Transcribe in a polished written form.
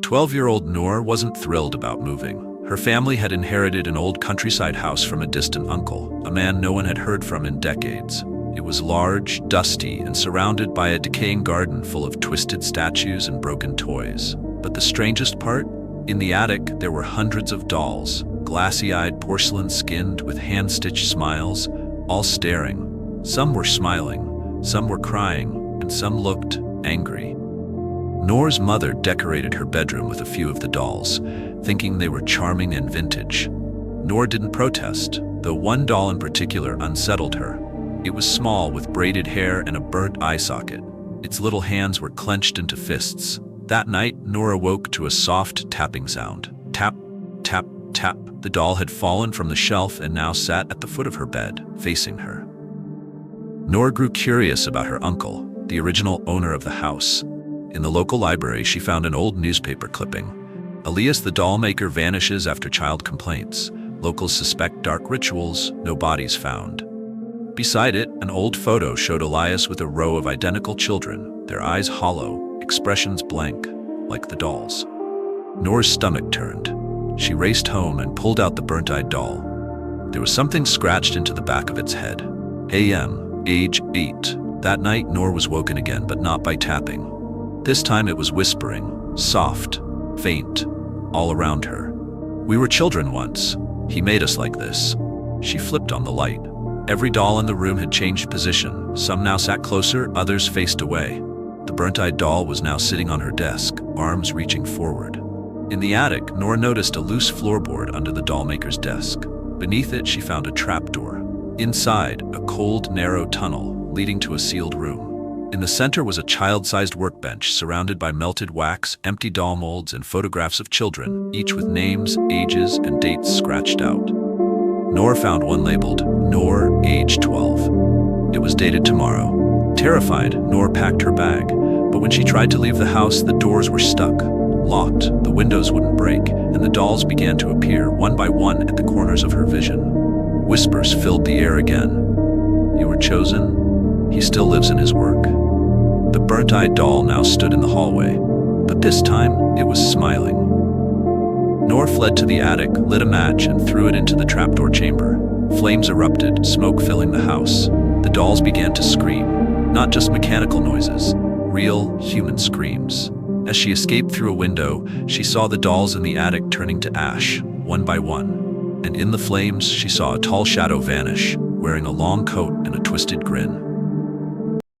12-year-old Noor wasn't thrilled about moving. Her family had inherited an old countryside house from a distant uncle, a man no one had heard from in decades. It was large, dusty, and surrounded by a decaying garden full of twisted statues and broken toys. But the strangest part? In the attic, there were hundreds of dolls, glassy-eyed, porcelain-skinned, with hand-stitched smiles, all staring. Some were smiling, some were crying, and some looked angry. Noor's mother decorated her bedroom with a few of the dolls, thinking they were charming and vintage. Noor didn't protest, though one doll in particular unsettled her. It was small, with braided hair and a burnt eye socket. Its little hands were clenched into fists. That night, Noor awoke to a soft tapping sound. Tap, tap, tap. The doll had fallen from the shelf and now sat at the foot of her bed, facing her. Noor grew curious about her uncle, the original owner of the house. In the local library, she found an old newspaper clipping. Elias the Dollmaker vanishes after child complaints. Locals suspect dark rituals, no bodies found. Beside it, an old photo showed Elias with a row of identical children, their eyes hollow, expressions blank, like the dolls. Noor's stomach turned. She raced home and pulled out the burnt-eyed doll. There was something scratched into the back of its head. A.M., age 8. That night, Noor was woken again, but not by tapping. This time it was whispering, soft, faint, all around her. "We were children once. He made us like this." She flipped on the light. Every doll in the room had changed position. Some now sat closer, others faced away. The burnt-eyed doll was now sitting on her desk, arms reaching forward. In the attic, Noor noticed a loose floorboard under the dollmaker's desk. Beneath it, she found a trapdoor. Inside, a cold, narrow tunnel leading to a sealed room. In the center was a child-sized workbench surrounded by melted wax, empty doll molds, and photographs of children, each with names, ages, and dates scratched out. Noor found one labeled, Noor, age 12. It was dated tomorrow. Terrified, Noor packed her bag, but when she tried to leave the house, the doors were stuck, locked, the windows wouldn't break, and the dolls began to appear one by one at the corners of her vision. Whispers filled the air again. "You were chosen. He still lives in his work." The burnt-eyed doll now stood in the hallway, but this time it was smiling. Noor fled to the attic, lit a match, and threw it into the trapdoor chamber. Flames erupted, smoke filling the house. The dolls began to scream, not just mechanical noises, real human screams. As she escaped through a window, she saw the dolls in the attic turning to ash, one by one. And in the flames, she saw a tall shadow vanish, wearing a long coat and a twisted grin.